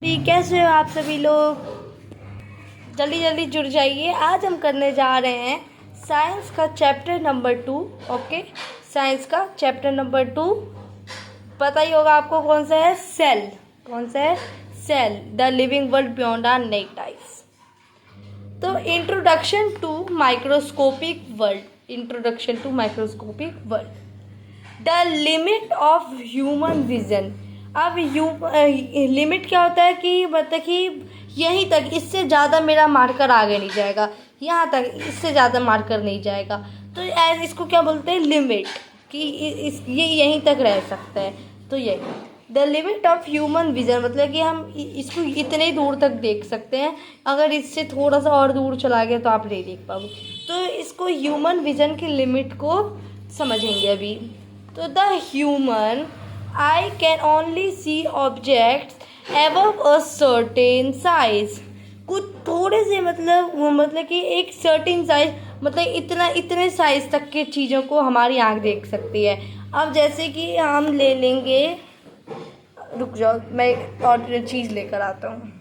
कैसे हो आप सभी लोग। जल्दी जल्दी जुड़ जाइए। आज हम करने जा रहे हैं साइंस का चैप्टर नंबर 2। ओके, साइंस का चैप्टर नंबर 2 पता ही होगा आपको कौन सा है। सेल। कौन सा है? Cell, the living world beyond our naked eyes. तो introduction to microscopic world. Introduction to microscopic world. The limit of human vision. अब लिमिट क्या होता है कि मतलब कि यहीं तक, इससे ज़्यादा मेरा मार्कर आगे नहीं जाएगा, यहाँ तक, इससे ज़्यादा मार्कर नहीं जाएगा। तो एज इसको क्या बोलते हैं? लिमिट। कि ये यहीं तक रह सकता है। तो यही the limit of human vision, मतलब कि हम इसको इतने दूर तक देख सकते हैं। अगर इससे थोड़ा सा और दूर चला गया तो आप नहीं देख पाओगे। तो इसको ह्यूमन विजन की लिमिट को समझेंगे अभी। तो the human I can only see objects above a certain size. कुछ थोड़े से मतलब कि एक सर्टेन साइज, मतलब इतने साइज तक के चीज़ों को हमारी आँख देख सकती है। अब जैसे कि हम ले लेंगे, रुक जाओ मैं और चीज़ लेकर आता हूँ।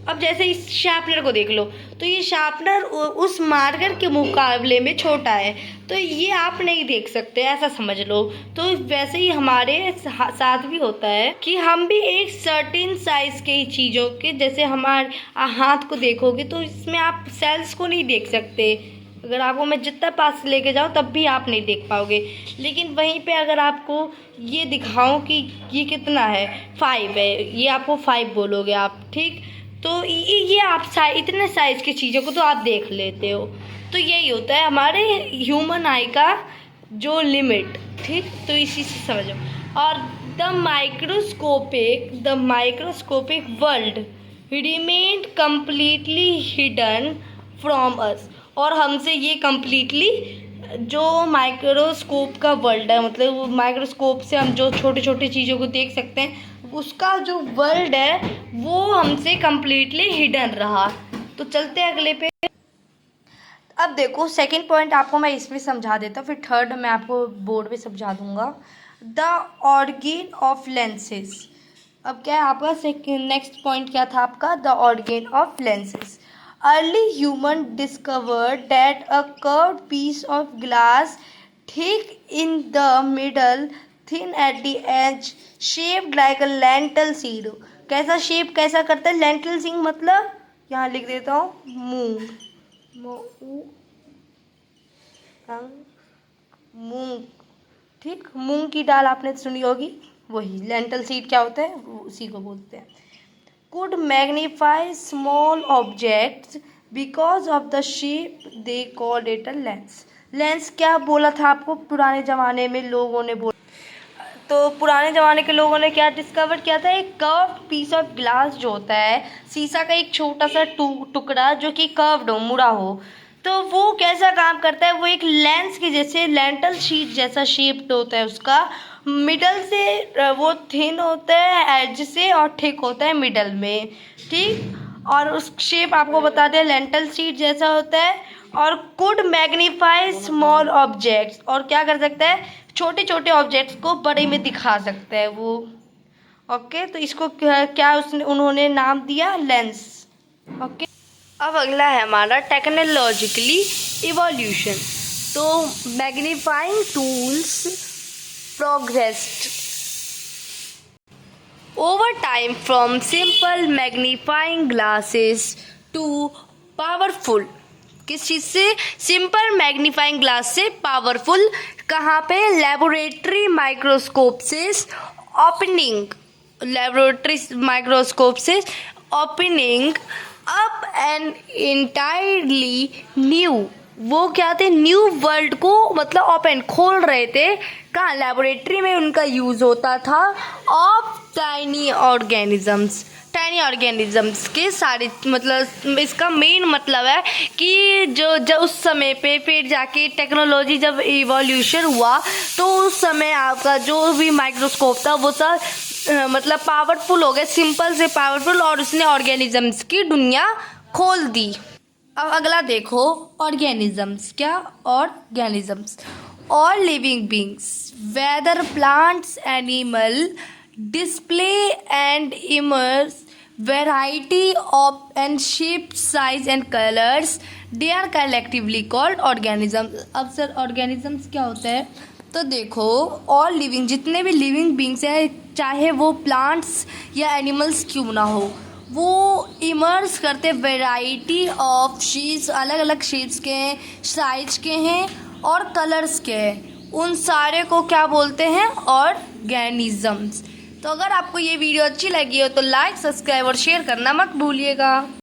अब जैसे इस शार्पनर को देख लो, तो ये शार्पनर उस मार्कर के मुकाबले में छोटा है, तो ये आप नहीं देख सकते, ऐसा समझ लो। तो वैसे ही हमारे साथ भी होता है कि हम भी एक सर्टेन साइज के चीज़ों के, जैसे हमारे हाथ को देखोगे तो इसमें आप सेल्स को नहीं देख सकते। अगर आपको मैं जितना पास लेके जाऊँ तब भी आप नहीं देख पाओगे। लेकिन वहीं पे अगर आपको ये दिखाऊं कि ये कितना है, 5 है, ये आपको 5 बोलोगे आप, ठीक। तो ये आप इतने साइज की चीज़ों को तो आप देख लेते हो। तो यही होता है हमारे ह्यूमन आई का जो लिमिट, ठीक। तो इसी से समझो। और the microscopic world remain completely hidden from us. और हमसे ये कम्प्लीटली, जो माइक्रोस्कोप का वर्ल्ड है, मतलब माइक्रोस्कोप से हम जो छोटे छोटे चीज़ों को देख सकते हैं, उसका जो वर्ल्ड है वो हमसे कम्प्लीटली हिडन रहा। तो चलते हैं अगले पे। अब देखो सेकंड पॉइंट आपको मैं इसमें समझा देता हूँ, फिर थर्ड मैं आपको बोर्ड पे समझा दूंगा। The organ of lenses. अब क्या है आपका नेक्स्ट पॉइंट क्या था आपका? The organ of lenses. Early human discovered that a curved piece of glass thick in the middle, thin at the edge, shaped like a lentil seed। कैसा shape कैसा करता है? lentil seed मतलब, यहाँ लिख देता हूँ, मूंग। मूंग, ठीक। मूंग की दाल आपने सुनी होगी, वही लेंटल सीड क्या होता है, उसी को बोलते हैं। could magnify small objects because of the shape they called it a lens। Lens क्या बोला था आपको? पुराने ज़माने में लोगों ने बोला, तो पुराने ज़माने के लोगों ने क्या डिस्कवर किया था? एक कर्व्ड पीस ऑफ ग्लास जो होता है, शीशा का एक छोटा सा टुकड़ा जो कि कर्व्ड हो, मुड़ा हो, तो वो कैसा काम करता है? वो एक लेंस के जैसे, लेंटल शीट जैसा शेप्ड होता है उसका। मिडल से वो थिन होता है एज से, और थिक होता है मिडल में, ठीक। और उस शेप आपको बता दें लेंटल शीट जैसा होता है। और कुड मैग्नीफाई स्मॉल ऑब्जेक्ट्स, और क्या कर सकता है? छोटे छोटे ऑब्जेक्ट्स को बड़े में दिखा सकता है वो। ओके, तो इसको क्या उन्होंने नाम दिया? लेंस। ओके, अब अगला है हमारा टेक्नोलॉजिकली इवोल्यूशन। तो magnifying tools progressed over time from simple magnifying glasses to powerful. किस चीज़ से? सिंपल मैग्नीफाइंग ग्लास से पावरफुल। कहाँ पे? लेबोरेटरी माइक्रोस्कोप से ओपनिंग, लेबोरेटरी माइक्रोस्कोप से opening up and entirely new. वो क्या थे? न्यू वर्ल्ड को मतलब ओपन, खोल रहे थे। कहाँ? लेबोरेटरी में उनका यूज़ होता था of tiny organisms. Tiny organisms के सारे, मतलब इसका मेन मतलब है कि जो उस समय पे फिर जाके टेक्नोलॉजी जब इवोल्यूशन हुआ, तो उस समय आपका जो भी माइक्रोस्कोप था वो सब मतलब पावरफुल हो गए, सिंपल से पावरफुल, और उसने ऑर्गेनिजम्स की दुनिया खोल दी। अब अगला देखो, ऑर्गेनिजम्स। क्या? ऑर्गेनिजम्स और living beings, whether plants, animal, display and immerse variety of and shape, size and colors, they are collectively called organisms। अब सर organisms क्या होता है? तो देखो, ऑल लिविंग, जितने भी लिविंग बींग्स हैं, चाहे वो प्लांट्स या एनिमल्स क्यों ना हो, वो इमर्ज करते वेराइटी ऑफ शेड्स, अलग अलग शेड्स के हैं, साइज के हैं और कलर्स के हैं। उन सारे को क्या बोलते हैं? ऑर्गेनिजम्स। तो अगर आपको ये वीडियो अच्छी लगी हो तो लाइक, सब्सक्राइब और शेयर करना मत भूलिएगा।